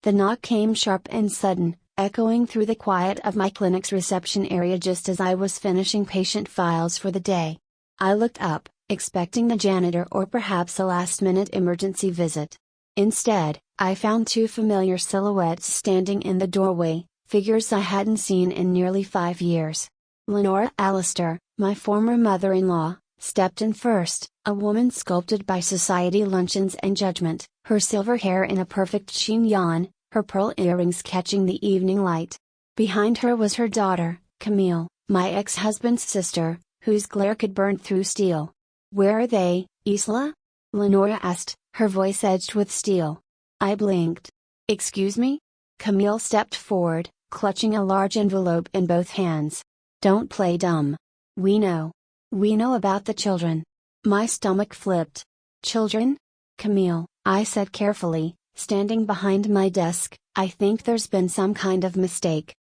The knock came sharp and sudden, echoing through the quiet of my clinic's reception area just as I was finishing patient files for the day. I looked up, expecting the janitor or perhaps a last-minute emergency visit. Instead, I found two familiar silhouettes standing in the doorway, figures I hadn't seen in nearly 5 years. Lenora Allister, my former mother-in-law, stepped in first, a woman sculpted by society luncheons and judgment, her silver hair in a perfect chignon, her pearl earrings catching the evening light. Behind her was her daughter, Camille, my ex-husband's sister, whose glare could burn through steel. "Where are they, Isla?" Lenora asked, her voice edged with steel. I blinked. "Excuse me?" Camille stepped forward, clutching a large envelope in both hands. "Don't play dumb. We know. We know about the children." My stomach flipped. "Children?" "Camille," I said carefully, standing behind my desk, "I think there's been some kind of mistake."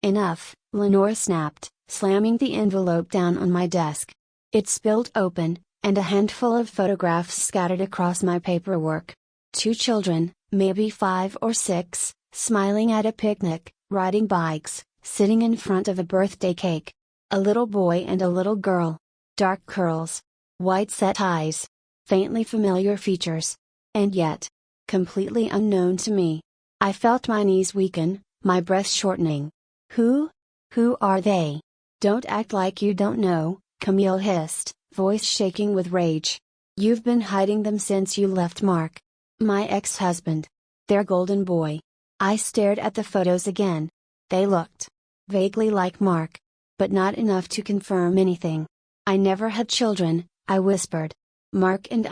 "Enough," Lenora snapped, slamming the envelope down on my desk. It spilled open, and a handful of photographs scattered across my paperwork. 2 children, maybe 5 or 6, smiling at a picnic, riding bikes, sitting in front of a birthday cake. A little boy and a little girl. Dark curls. White set eyes. Faintly familiar features. And yet, completely unknown to me. I felt my knees weaken, my breath shortening. Who are they?" "Don't act like you don't know," Camille hissed, voice shaking with rage. "You've been hiding them since you left Mark. My ex-husband. Their golden boy." I stared at the photos again. They looked vaguely like Mark. But not enough to confirm anything. "I never had children," I whispered. "Mark and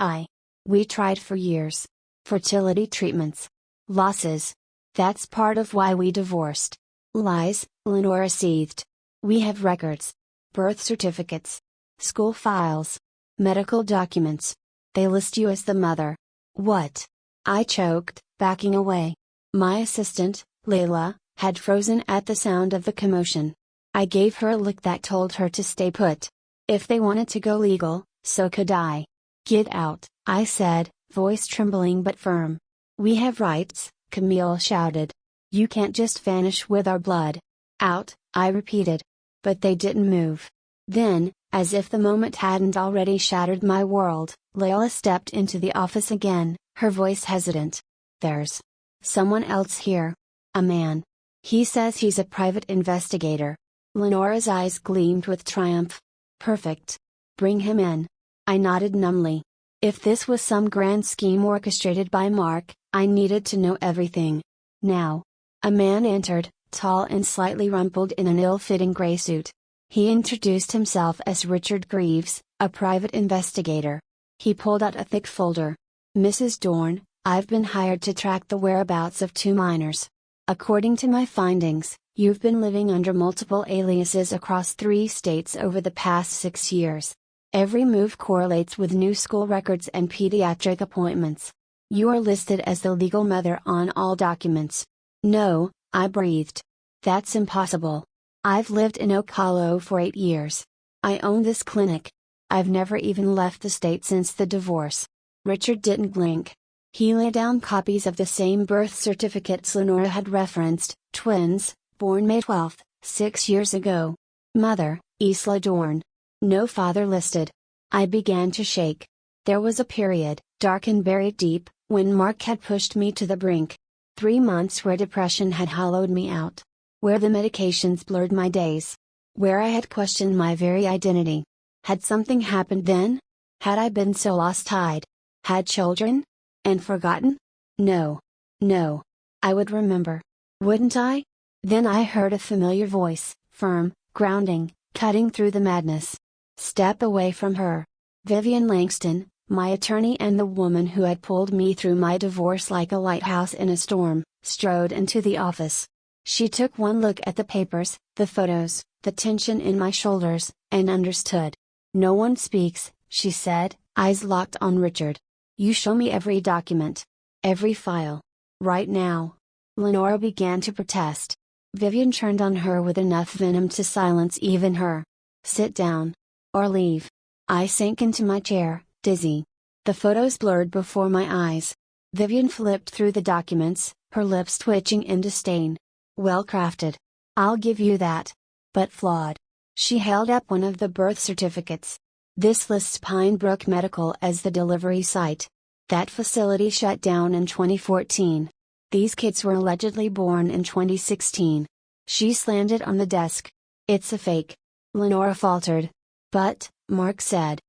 we tried for years. Fertility treatments. Losses. That's part of why we divorced." "Lies," Lenora seethed. "We have records. Birth certificates. School files. Medical documents. They list you as the mother." "What?" I choked, backing away. My assistant, Layla, had frozen at the sound of the commotion. I gave her a look that told her to stay put. If they wanted to go legal, so could I. "Get out," I said, voice trembling but firm. "We have rights," Camille shouted. "You can't just vanish with our blood." "Out," I repeated. But they didn't move. Then, as if the moment hadn't already shattered my world, Layla stepped into the office again, her voice hesitant. "There's someone else here. A man. He says he's a private investigator." Lenora's eyes gleamed with triumph. "Perfect. Bring him in." I nodded numbly. If this was some grand scheme orchestrated by Mark, I needed to know everything. Now. A man entered, tall and slightly rumpled in an ill-fitting gray suit. He introduced himself as Richard Greaves, a private investigator. He pulled out a thick folder. "Mrs. Dorn, I've been hired to track the whereabouts of 2 minors. According to my findings, you've been living under multiple aliases across 3 states over the past 6 years. Every move correlates with new school records and pediatric appointments. You are listed as the legal mother on all documents." "No," I breathed. "That's impossible. I've lived in Oak Hollow for 8 years. I own this clinic. I've never even left the state since the divorce." Richard didn't blink. He laid down copies of the same birth certificates Lenora had referenced, twins, born May 12, 6 years ago. Mother, Isla Dorn. No father listed. I began to shake. There was a period, dark and buried deep, when Mark had pushed me to the brink. 3 months where depression had hollowed me out. Where the medications blurred my days. Where I had questioned my very identity. Had something happened then? Had I been so lost-eyed? Had children? And forgotten? No. No. I would remember. Wouldn't I? Then I heard a familiar voice, firm, grounding, cutting through the madness. Step away from her. Vivian Langston, my attorney and the woman who had pulled me through my divorce like a lighthouse in a storm, strode into the office. She took one look at the papers, the photos, the tension in my shoulders, and understood. "No one speaks," she said, eyes locked on Richard. "You show me every document. Every file. Right now." Lenora began to protest. Vivian turned on her with enough venom to silence even her. "Sit down. Or leave." I sank into my chair, dizzy. The photos blurred before my eyes. Vivian flipped through the documents, her lips twitching in disdain. Well crafted. I'll give you that. But flawed. She held up one of the birth certificates. This lists Pine Brook Medical as the delivery site. That facility shut down in 2014. These kids were allegedly born in 2016. She slammed it on the desk. It's a fake. Lenora faltered. But, Mark said.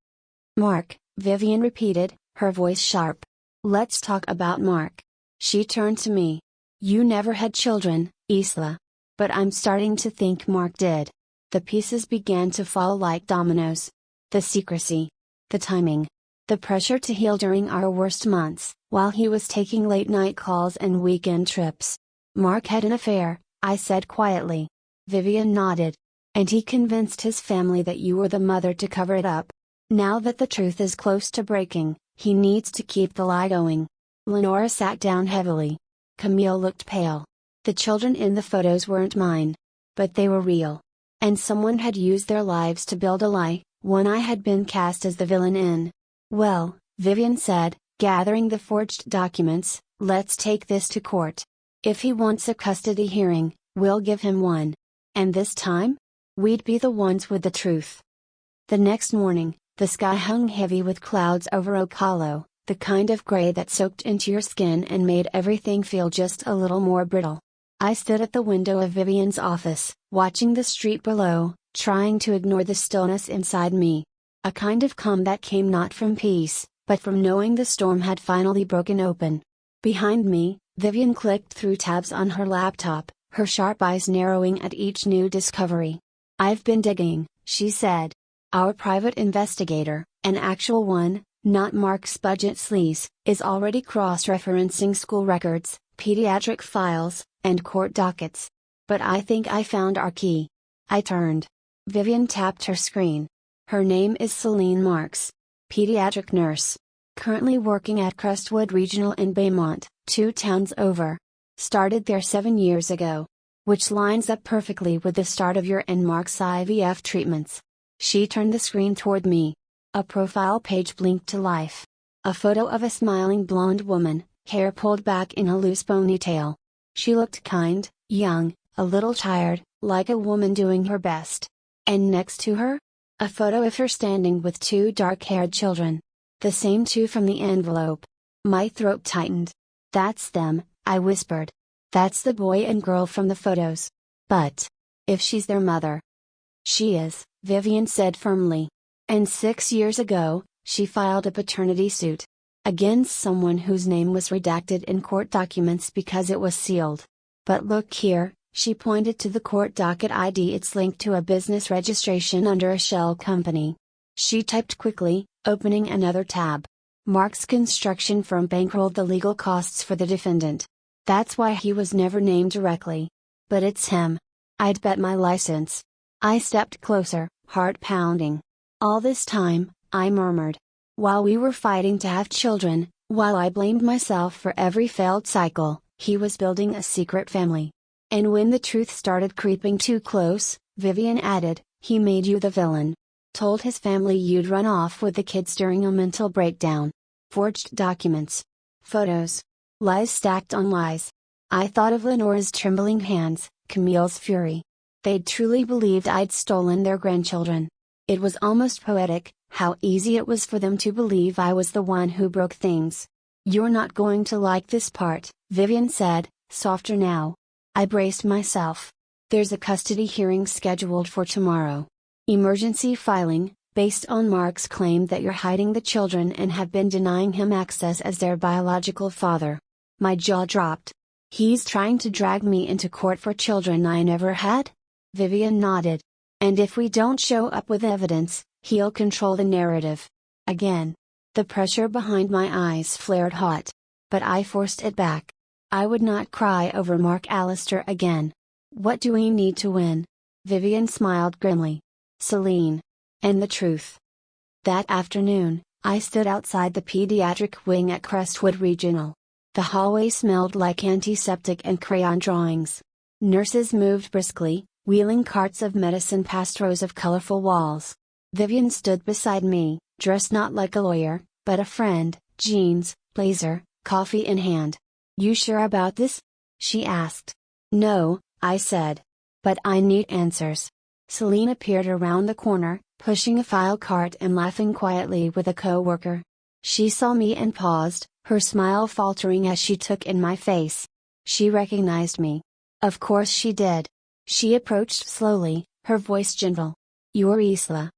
Mark, Vivian repeated, her voice sharp. Let's talk about Mark. She turned to me. You never had children, Isla. But I'm starting to think Mark did. The pieces began to fall like dominoes. The secrecy. The timing. The pressure to heal during our worst months, while he was taking late-night calls and weekend trips. Mark had an affair, I said quietly. Vivian nodded. And he convinced his family that you were the mother to cover it up. Now that the truth is close to breaking, he needs to keep the lie going. Lenora sat down heavily. Camille looked pale. The children in the photos weren't mine. But they were real. And someone had used their lives to build a lie, one I had been cast as the villain in. Well, Vivian said, gathering the forged documents, let's take this to court. If he wants a custody hearing, we'll give him one. And this time? We'd be the ones with the truth. The next morning, the sky hung heavy with clouds over Oak Hollow, the kind of gray that soaked into your skin and made everything feel just a little more brittle. I stood at the window of Vivian's office, watching the street below, trying to ignore the stillness inside me. A kind of calm that came not from peace, but from knowing the storm had finally broken open. Behind me, Vivian clicked through tabs on her laptop, her sharp eyes narrowing at each new discovery. I've been digging, she said. Our private investigator, an actual one, not Mark's budget sleaze, is already cross-referencing school records, pediatric files, and court dockets. But I think I found our key. I turned. Vivian tapped her screen. Her name is Celine Marks. Pediatric nurse. Currently working at Crestwood Regional in Baymont, 2 towns over. Started there 7 years ago. Which lines up perfectly with the start of your and Mark's IVF treatments. She turned the screen toward me. A profile page blinked to life. A photo of a smiling blonde woman, hair pulled back in a loose ponytail. She looked kind, young, a little tired, like a woman doing her best. And next to her? A photo of her standing with 2 dark-haired children. The same 2 from the envelope. My throat tightened. That's them, I whispered. That's the boy and girl from the photos. But if she's their mother. She is, Vivian said firmly. And 6 years ago, she filed a paternity suit. Against someone whose name was redacted in court documents because it was sealed. But look here, she pointed to the court docket ID. It's linked to a business registration under a shell company. She typed quickly, opening another tab. Mark's construction firm bankrolled the legal costs for the defendant. That's why he was never named directly. But it's him. I'd bet my license. I stepped closer, heart pounding. All this time, I murmured. While we were fighting to have children, while I blamed myself for every failed cycle, he was building a secret family. And when the truth started creeping too close, Vivian added, he made you the villain. Told his family you'd run off with the kids during a mental breakdown. Forged documents. Photos. Lies stacked on lies. I thought of Lenora's trembling hands, Camille's fury. They'd truly believed I'd stolen their grandchildren. It was almost poetic, how easy it was for them to believe I was the one who broke things. You're not going to like this part, Vivian said, softer now. I braced myself. There's a custody hearing scheduled for tomorrow. Emergency filing, based on Mark's claim that you're hiding the children and have been denying him access as their biological father. My jaw dropped. He's trying to drag me into court for children I never had? Vivian nodded. And if we don't show up with evidence, he'll control the narrative. Again. The pressure behind my eyes flared hot. But I forced it back. I would not cry over Mark Allister again. What do we need to win? Vivian smiled grimly. Celine. And the truth. That afternoon, I stood outside the pediatric wing at Crestwood Regional. The hallway smelled like antiseptic and crayon drawings. Nurses moved briskly, wheeling carts of medicine past rows of colorful walls. Vivian stood beside me, dressed not like a lawyer, but a friend, jeans, blazer, coffee in hand. "You sure about this?" she asked. "No," I said. "But I need answers." Celine appeared around the corner, pushing a file cart and laughing quietly with a coworker. She saw me and paused, her smile faltering as she took in my face. She recognized me. Of course she did. She approached slowly, her voice gentle. "You're Isla."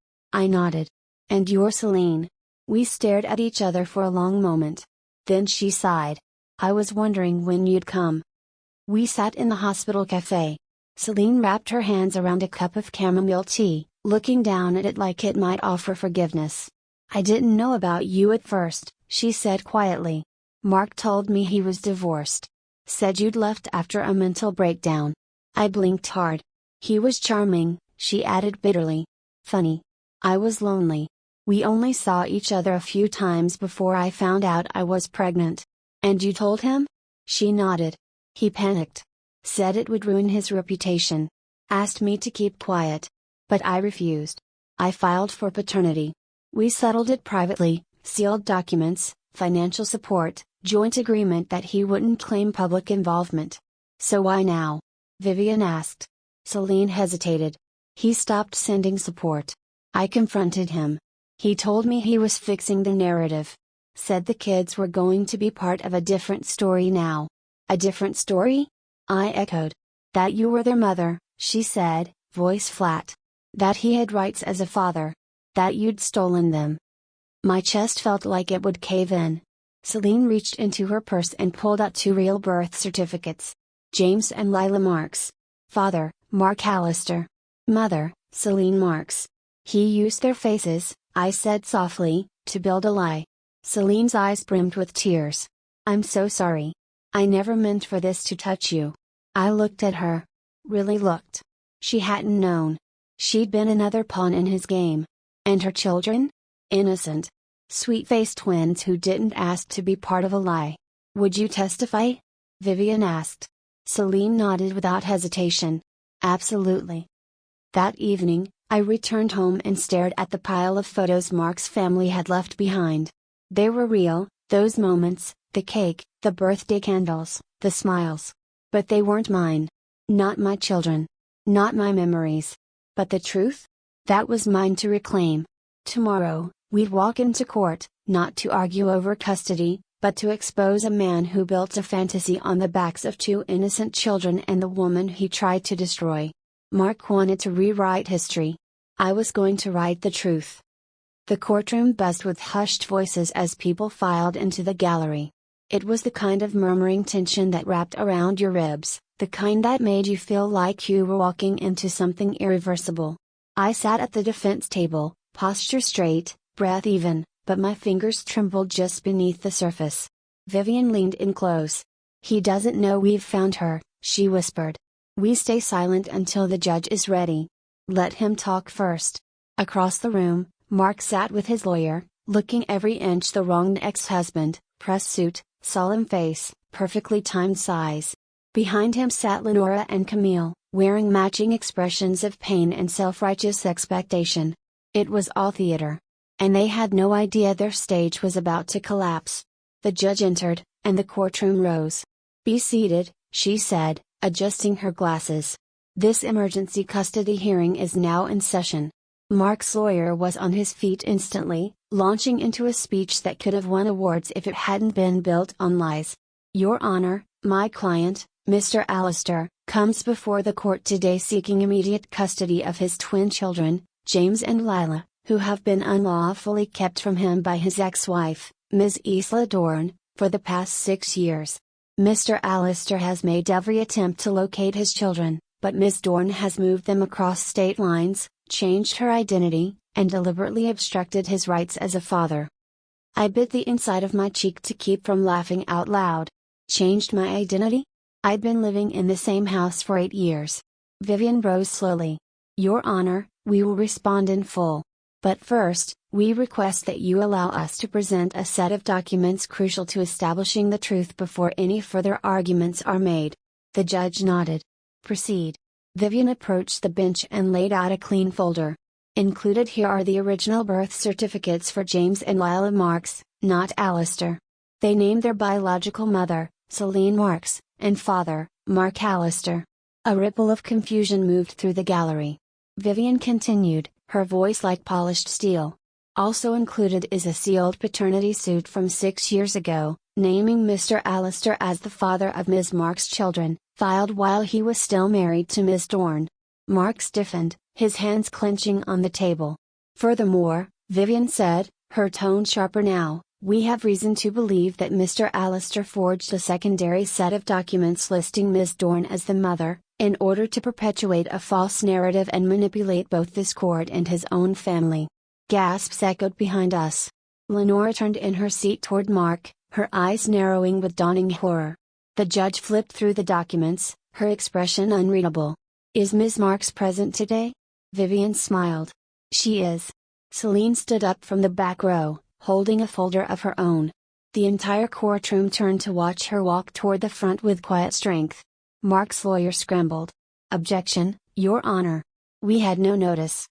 I nodded. "And you're Celine." We stared at each other for a long moment. Then she sighed. "I was wondering when you'd come." We sat in the hospital cafe. Celine wrapped her hands around a cup of chamomile tea, looking down at it like it might offer forgiveness. "I didn't know about you at first," she said quietly. "Mark told me he was divorced. Said you'd left after a mental breakdown." I blinked hard. "He was charming," she added bitterly. "Funny. I was lonely. We only saw each other a few times before I found out I was pregnant." "And you told him?" She nodded. "He panicked. Said it would ruin his reputation. Asked me to keep quiet. But I refused. I filed for paternity. We settled it privately, sealed documents, financial support, joint agreement that he wouldn't claim public involvement." "So why now?" Vivian asked. Celine hesitated. "He stopped sending support. I confronted him. He told me he was fixing the narrative. Said the kids were going to be part of a different story now." "A different story?" I echoed. "That you were their mother," she said, voice flat. "That he had rights as a father. That you'd stolen them." My chest felt like it would cave in. Celine reached into her purse and pulled out 2 real birth certificates. James and Lila Marks. Father, Mark Allister. Mother, Celine Marks. "He used their faces," I said softly, "to build a lie." Celine's eyes brimmed with tears. "I'm so sorry. I never meant for this to touch you." I looked at her. Really looked. She hadn't known. She'd been another pawn in his game. And her children? Innocent. Sweet-faced twins who didn't ask to be part of a lie. "Would you testify?" Vivian asked. Celine nodded without hesitation. "Absolutely." That evening, I returned home and stared at the pile of photos Mark's family had left behind. They were real, those moments, the cake, the birthday candles, the smiles. But they weren't mine. Not my children. Not my memories. But the truth? That was mine to reclaim. Tomorrow, we'd walk into court, not to argue over custody, but to expose a man who built a fantasy on the backs of 2 innocent children and the woman he tried to destroy. Mark wanted to rewrite history. I was going to write the truth. The courtroom buzzed with hushed voices as people filed into the gallery. It was the kind of murmuring tension that wrapped around your ribs, the kind that made you feel like you were walking into something irreversible. I sat at the defense table, posture straight, breath even, but my fingers trembled just beneath the surface. Vivian leaned in close. "He doesn't know we've found her," she whispered. "We stay silent until the judge is ready. Let him talk first." Across the room, Mark sat with his lawyer, looking every inch the wronged ex-husband, press suit, solemn face, perfectly timed sighs. Behind him sat Lenora and Camille, wearing matching expressions of pain and self-righteous expectation. It was all theater. And they had no idea their stage was about to collapse. The judge entered, and the courtroom rose. "Be seated," she said, adjusting her glasses. "This emergency custody hearing is now in session." Mark's lawyer was on his feet instantly, launching into a speech that could have won awards if it hadn't been built on lies. "Your Honor, my client, Mr. Allister, comes before the court today seeking immediate custody of his twin children, James and Lila, who have been unlawfully kept from him by his ex-wife, Ms. Isla Dorn, for the past 6 years. Mr. Allister has made every attempt to locate his children, but Ms. Dorn has moved them across state lines, changed her identity, and deliberately obstructed his rights as a father." I bit the inside of my cheek to keep from laughing out loud. Changed my identity? I'd been living in the same house for 8 years. Vivian rose slowly. "Your Honor, we will respond in full. But first, we request that you allow us to present a set of documents crucial to establishing the truth before any further arguments are made." The judge nodded. "Proceed." Vivian approached the bench and laid out a clean folder. "Included here are the original birth certificates for James and Lila Marks, not Allister. They named their biological mother, Celine Marks, and father, Mark Allister. A ripple of confusion moved through the gallery. Vivian continued, her voice like polished steel. Also included is a sealed paternity suit from 6 years ago, naming Mr. Allister as the father of Ms. Marks' children, filed while he was still married to Ms. Dorn. Mark stiffened, his hands clenching on the table. Furthermore, Vivian said, her tone sharper now, we have reason to believe that Mr. Allister forged a secondary set of documents listing Ms. Dorn as the mother, in order to perpetuate a false narrative and manipulate both this court and his own family. Gasps echoed behind us. Lenora turned in her seat toward Mark, her eyes narrowing with dawning horror. The judge flipped through the documents, her expression unreadable. Is Ms. Marks present today? Vivian smiled. She is. Celine stood up from the back row, holding a folder of her own. The entire courtroom turned to watch her walk toward the front with quiet strength. Mark's lawyer scrambled. Objection, Your Honor. We had no notice.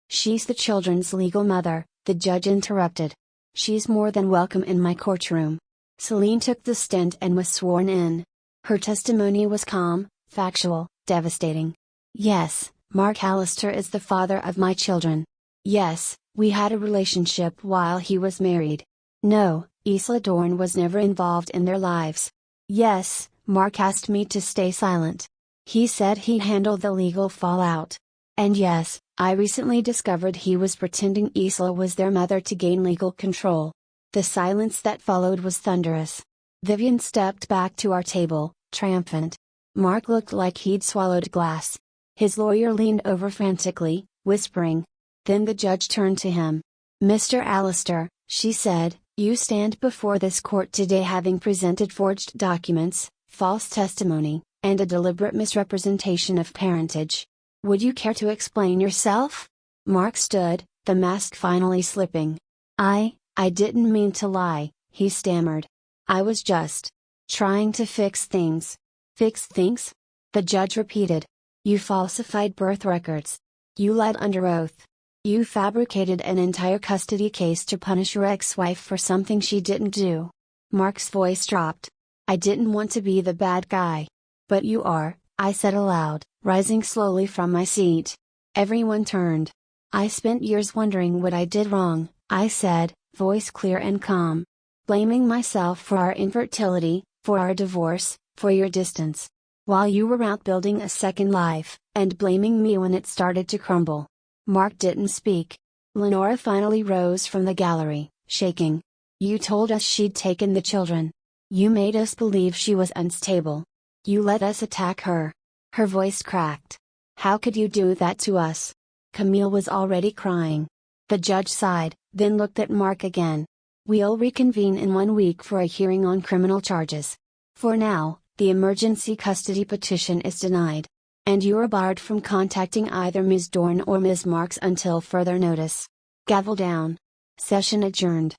She's the children's legal mother, the judge interrupted. She's more than welcome in my courtroom. Celine took the stand and was sworn in. Her testimony was calm, factual, devastating. Yes, Mark Allister is the father of my children. Yes, we had a relationship while he was married. No, Isla Dorn was never involved in their lives. Yes, Mark asked me to stay silent. He said he'd handle the legal fallout. And yes, I recently discovered he was pretending Isla was their mother to gain legal control. The silence that followed was thunderous. Vivian stepped back to our table, triumphant. Mark looked like he'd swallowed glass. His lawyer leaned over frantically, whispering. Then the judge turned to him. Mr. Allister, she said, you stand before this court today having presented forged documents, false testimony, and a deliberate misrepresentation of parentage. Would you care to explain yourself? Mark stood, the mask finally slipping. I didn't mean to lie, he stammered. I was just trying to fix things. Fix things? The judge repeated. You falsified birth records. You lied under oath. You fabricated an entire custody case to punish your ex-wife for something she didn't do. Mark's voice dropped. I didn't want to be the bad guy. But you are, I said aloud, rising slowly from my seat. Everyone turned. I spent years wondering what I did wrong, I said, voice clear and calm. Blaming myself for our infertility, for our divorce, for your distance. While you were out building a second life, and blaming me when it started to crumble. Mark didn't speak. Lenora finally rose from the gallery, shaking. You told us she'd taken the children. You made us believe she was unstable. You let us attack her. Her voice cracked. How could you do that to us? Camille was already crying. The judge sighed, then looked at Mark again. We'll reconvene in 1 week for a hearing on criminal charges. For now, the emergency custody petition is denied. And you are barred from contacting either Ms. Dorn or Ms. Marks until further notice. Gavel down. Session adjourned.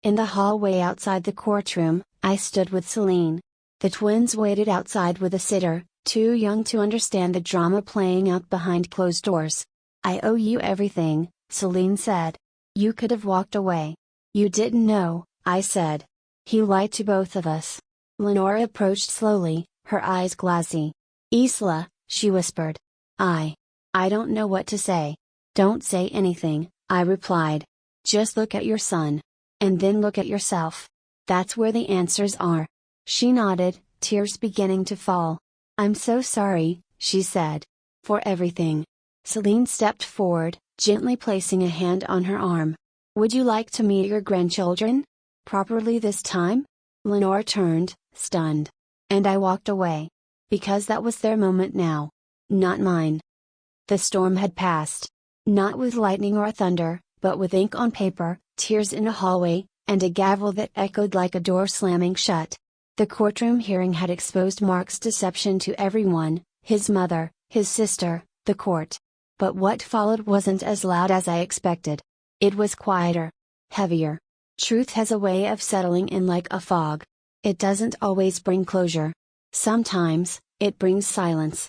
In the hallway outside the courtroom, I stood with Celine. The twins waited outside with a sitter, too young to understand the drama playing out behind closed doors. I owe you everything, Celine said. You could have walked away. You didn't know, I said. He lied to both of us. Lenora approached slowly, her eyes glassy. Isla, she whispered. I don't know what to say. Don't say anything, I replied. Just look at your son. And then look at yourself. That's where the answers are. She nodded, tears beginning to fall. I'm so sorry, she said. For everything. Celine stepped forward, gently placing a hand on her arm. Would you like to meet your grandchildren? Properly this time? Lenore turned, stunned. And I walked away. Because that was their moment now. Not mine. The storm had passed. Not with lightning or thunder, but with ink on paper, tears in a hallway, and a gavel that echoed like a door slamming shut. The courtroom hearing had exposed Mark's deception to everyone, his mother, his sister, the court. But what followed wasn't as loud as I expected. It was quieter. Heavier. Truth has a way of settling in like a fog. It doesn't always bring closure. Sometimes, it brings silence.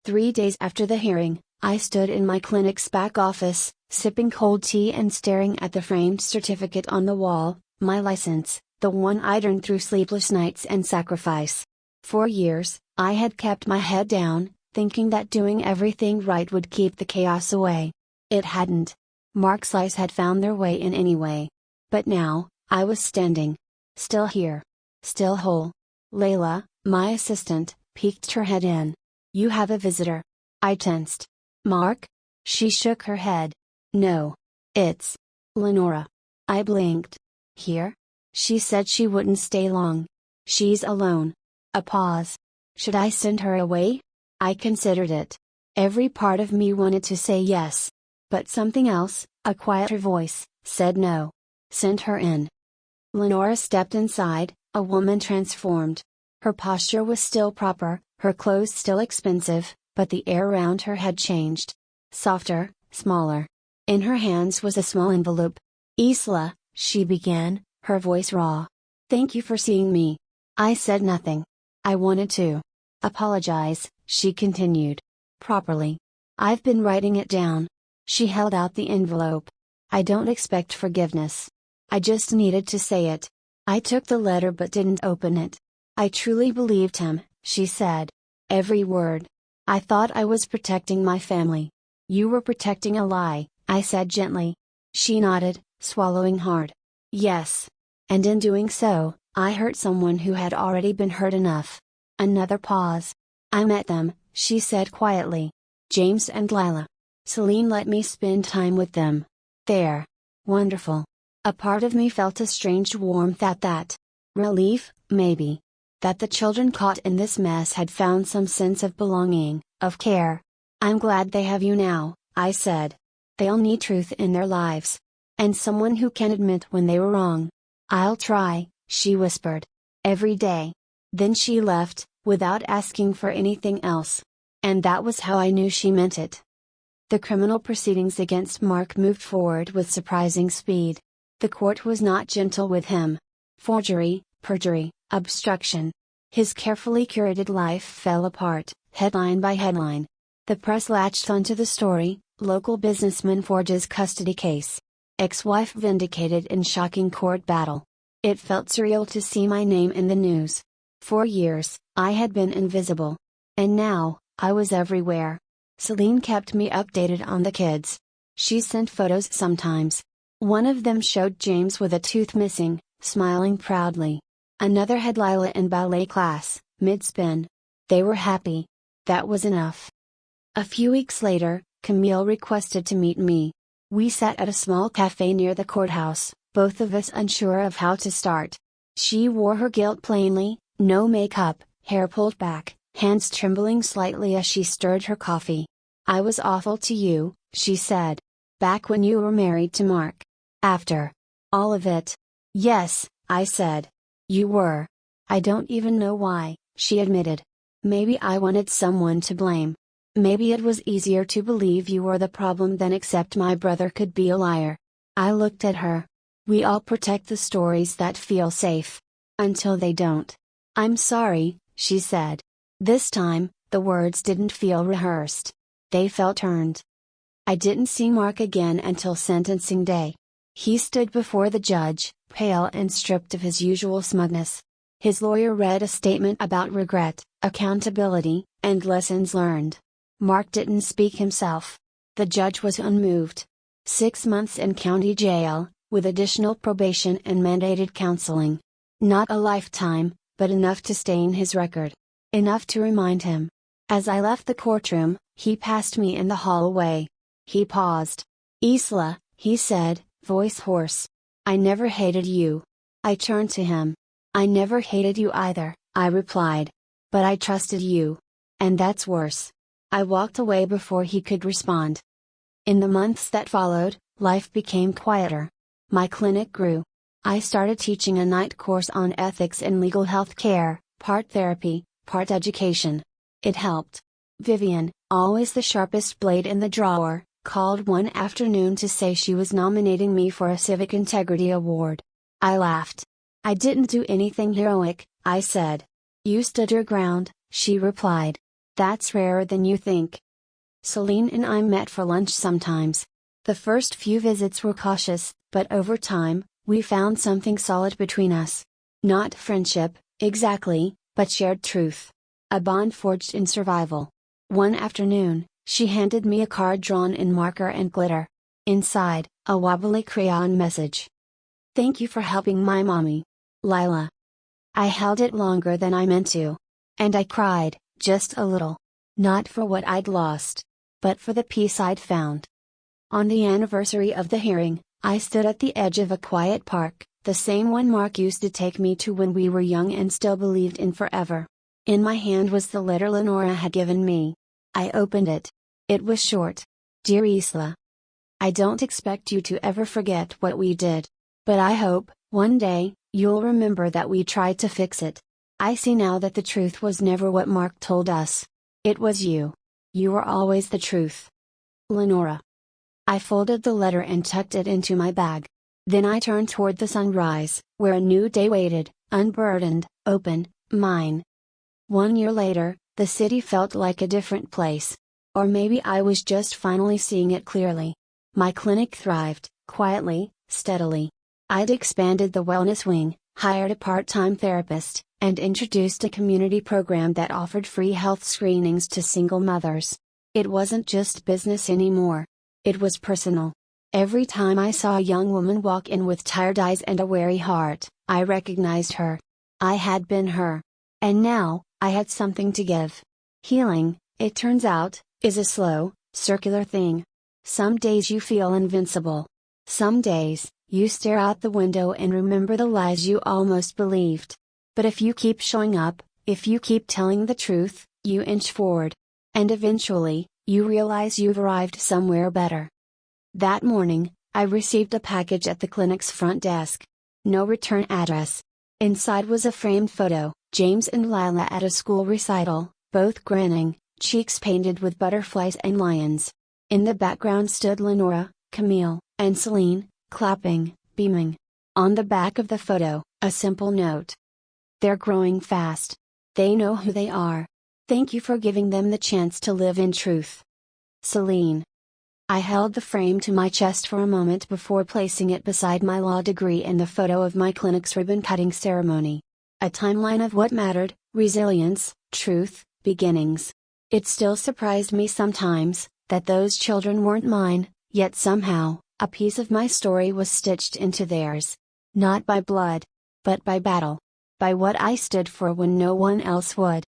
3 days after the hearing, I stood in my clinic's back office, sipping cold tea and staring at the framed certificate on the wall, my license, The one I'd earned through sleepless nights and sacrifice. For years, I had kept my head down, thinking that doing everything right would keep the chaos away. It hadn't. Mark's lies had found their way in anyway. But now, I was standing. Still here. Still whole. Layla, my assistant, peeked her head in. "You have a visitor." I tensed. "Mark?" She shook her head. "No. It's Lenora." I blinked. "Here?" She said she wouldn't stay long. "She's alone." A pause. Should I send her away? I considered it. Every part of me wanted to say yes. But something else, a quieter voice, said no. Send her in. Lenora stepped inside, a woman transformed. Her posture was still proper, her clothes still expensive, but the air around her had changed. Softer, smaller. In her hands was a small envelope. "Isla," she began, her voice raw. "Thank you for seeing me." I said nothing. I wanted to apologize, she continued. "Properly. I've been writing it down." She held out the envelope. "I don't expect forgiveness. I just needed to say it." I took the letter but didn't open it. "I truly believed him," she said. "Every word. I thought I was protecting my family." "You were protecting a lie," I said gently. She nodded, swallowing hard. "Yes. And in doing so, I hurt someone who had already been hurt enough." Another pause. "I met them," she said quietly. "James and Lila. Celine let me spend time with them. They're wonderful." A part of me felt a strange warmth at that. Relief, maybe. That the children caught in this mess had found some sense of belonging, of care. "I'm glad they have you now," I said. "They'll need truth in their lives. And someone who can admit when they were wrong." "I'll try," she whispered. "Every day." Then she left, without asking for anything else. And that was how I knew she meant it. The criminal proceedings against Mark moved forward with surprising speed. The court was not gentle with him. Forgery, perjury, obstruction. His carefully curated life fell apart, headline by headline. The press latched onto the story: local businessman forges custody case. Ex-wife vindicated in shocking court battle. It felt surreal to see my name in the news. For years, I had been invisible. And now, I was everywhere. Celine kept me updated on the kids. She sent photos sometimes. One of them showed James with a tooth missing, smiling proudly. Another had Lila in ballet class, mid-spin. They were happy. That was enough. A few weeks later, Camille requested to meet me. We sat at a small cafe near the courthouse, both of us unsure of how to start. She wore her guilt plainly, no makeup, hair pulled back, hands trembling slightly as she stirred her coffee. "I was awful to you," she said. "Back when you were married to Mark. After all of it." "Yes," I said. "You were. I don't even know why," she admitted. "Maybe I wanted someone to blame. Maybe it was easier to believe you were the problem than accept my brother could be a liar." I looked at her. "We all protect the stories that feel safe. Until they don't." "I'm sorry," she said. This time, the words didn't feel rehearsed. They felt earned. I didn't see Mark again until sentencing day. He stood before the judge, pale and stripped of his usual smugness. His lawyer read a statement about regret, accountability, and lessons learned. Mark didn't speak himself. The judge was unmoved. 6 months in county jail, with additional probation and mandated counseling. Not a lifetime, but enough to stain his record. Enough to remind him. As I left the courtroom, he passed me in the hallway. He paused. "Isla," he said, voice hoarse. "I never hated you." I turned to him. "I never hated you either," I replied. "But I trusted you. And that's worse." I walked away before he could respond. In the months that followed, life became quieter. My clinic grew. I started teaching a night course on ethics in legal health care, part therapy, part education. It helped. Vivian, always the sharpest blade in the drawer, called one afternoon to say she was nominating me for a Civic Integrity Award. I laughed. "I didn't do anything heroic," I said. "You stood your ground," she replied. "That's rarer than you think." Celine and I met for lunch sometimes. The first few visits were cautious, but over time, we found something solid between us. Not friendship, exactly, but shared truth. A bond forged in survival. One afternoon, she handed me a card drawn in marker and glitter. Inside, a wobbly crayon message. "Thank you for helping my mommy. Lila." I held it longer than I meant to. And I cried, just a little. Not for what I'd lost, but for the peace I'd found. On the anniversary of the hearing, I stood at the edge of a quiet park, the same one Mark used to take me to when we were young and still believed in forever. In my hand was the letter Lenora had given me. I opened it. It was short. "Dear Isla. I don't expect you to ever forget what we did. But I hope, one day, you'll remember that we tried to fix it. I see now that the truth was never what Mark told us. It was you. You were always the truth. Lenora." I folded the letter and tucked it into my bag. Then I turned toward the sunrise, where a new day waited, unburdened, open, mine. 1 year later, the city felt like a different place. Or maybe I was just finally seeing it clearly. My clinic thrived, quietly, steadily. I'd expanded the wellness wing, hired a part-time therapist, and introduced a community program that offered free health screenings to single mothers. It wasn't just business anymore. It was personal. Every time I saw a young woman walk in with tired eyes and a weary heart, I recognized her. I had been her. And now, I had something to give. Healing, it turns out, is a slow, circular thing. Some days you feel invincible. Some days, you stare out the window and remember the lies you almost believed. But if you keep showing up, if you keep telling the truth, you inch forward. And eventually, you realize you've arrived somewhere better. That morning, I received a package at the clinic's front desk. No return address. Inside was a framed photo, James and Lila at a school recital, both grinning, cheeks painted with butterflies and lions. In the background stood Lenora, Camille, and Celine, clapping, beaming. On the back of the photo, a simple note. "They're growing fast. They know who they are. Thank you for giving them the chance to live in truth. Celine." I held the frame to my chest for a moment before placing it beside my law degree and the photo of my clinic's ribbon-cutting ceremony. A timeline of what mattered: resilience, truth, beginnings. It still surprised me sometimes, that those children weren't mine, yet somehow, a piece of my story was stitched into theirs. Not by blood, but by battle. By what I stood for when no one else would.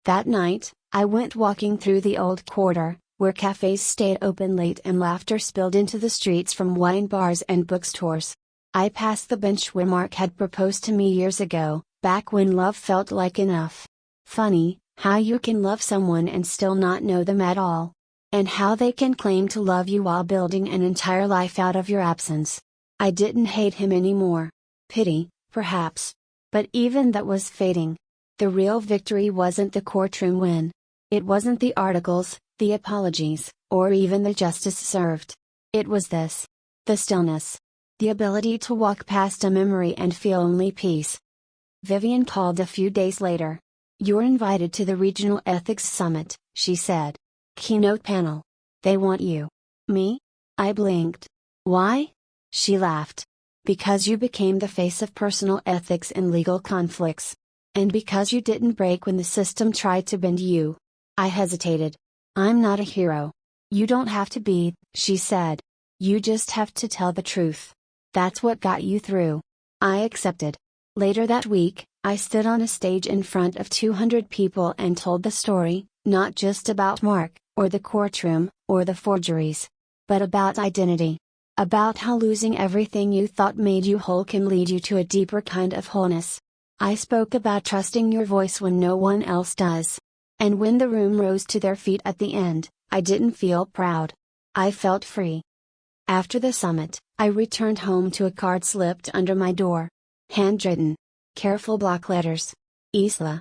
That night, I went walking through the old quarter, where cafes stayed open late and laughter spilled into the streets from wine bars and bookstores. I passed the bench where Mark had proposed to me years ago, back when love felt like enough. Funny, how you can love someone and still not know them at all. And how they can claim to love you while building an entire life out of your absence. I didn't hate him anymore. Pity, perhaps. But even that was fading. The real victory wasn't the courtroom win. It wasn't the articles, the apologies, or even the justice served. It was this. The stillness. The ability to walk past a memory and feel only peace. Vivian called a few days later. "You're invited to the Regional Ethics Summit," she said. "Keynote panel. They want you." "Me?" I blinked. "Why?" She laughed. "Because you became the face of personal ethics in legal conflicts. And because you didn't break when the system tried to bend you." I hesitated. "I'm not a hero." "You don't have to be," she said. "You just have to tell the truth. That's what got you through." I accepted. Later that week, I stood on a stage in front of 200 people and told the story, not just about Mark, or the courtroom, or the forgeries. But about identity. About how losing everything you thought made you whole can lead you to a deeper kind of wholeness. I spoke about trusting your voice when no one else does. And when the room rose to their feet at the end, I didn't feel proud. I felt free. After the summit, I returned home to a card slipped under my door. Handwritten. Careful block letters. Isla.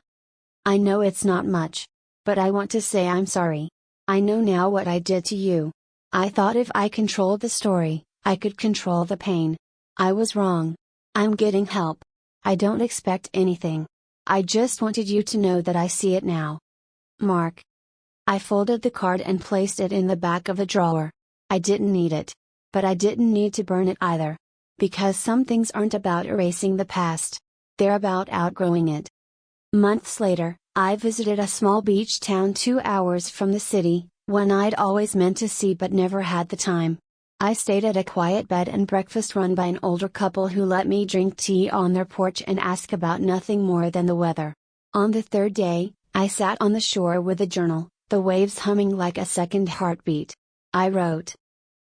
I know it's not much. But I want to say I'm sorry. I know now what I did to you. I thought if I controlled the story, I could control the pain. I was wrong. I'm getting help. I don't expect anything. I just wanted you to know that I see it now. Mark. I folded the card and placed it in the back of a drawer. I didn't need it. But I didn't need to burn it either. Because some things aren't about erasing the past. They're about outgrowing it. Months later, I visited a small beach town 2 hours from the city, one I'd always meant to see but never had the time. I stayed at a quiet bed and breakfast run by an older couple who let me drink tea on their porch and ask about nothing more than the weather. On the third day, I sat on the shore with a journal, the waves humming like a second heartbeat. I wrote,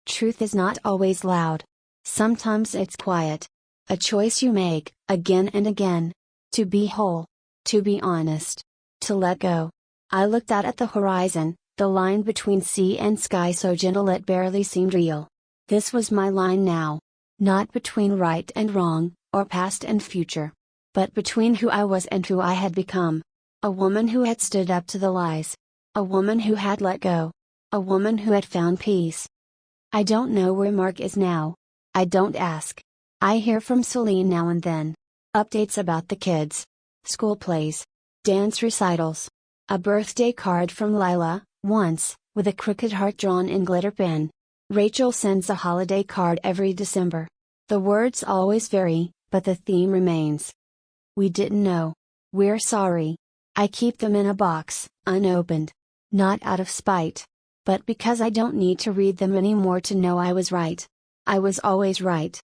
"Truth is not always loud. Sometimes it's quiet. A choice you make, again and again. To be whole. To be honest. To let go." I looked out at the horizon, the line between sea and sky so gentle it barely seemed real. This was my line now. Not between right and wrong, or past and future. But between who I was and who I had become. A woman who had stood up to the lies. A woman who had let go. A woman who had found peace. I don't know where Mark is now. I don't ask. I hear from Celine now and then. Updates about the kids. School plays. Dance recitals. A birthday card from Lila, once, with a crooked heart drawn in glitter pen. Rachel sends a holiday card every December. The words always vary, but the theme remains. We didn't know. We're sorry. I keep them in a box, unopened. Not out of spite. But because I don't need to read them anymore to know I was right. I was always right.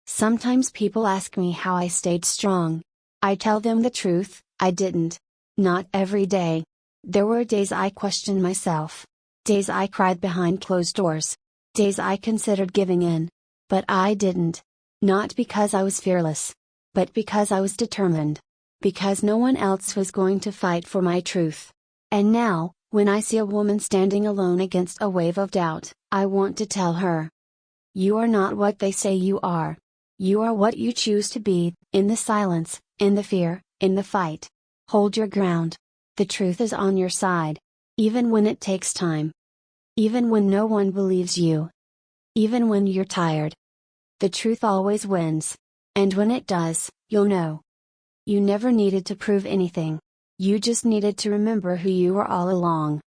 Sometimes people ask me how I stayed strong. I tell them the truth, I didn't. Not every day. There were days I questioned myself. Days I cried behind closed doors. Days I considered giving in. But I didn't. Not because I was fearless. But because I was determined. Because no one else was going to fight for my truth. And now, when I see a woman standing alone against a wave of doubt, I want to tell her. You are not what they say you are. You are what you choose to be, in the silence, in the fear, in the fight. Hold your ground. The truth is on your side. Even when it takes time. Even when no one believes you. Even when you're tired. The truth always wins. And when it does, you'll know. You never needed to prove anything. You just needed to remember who you were all along.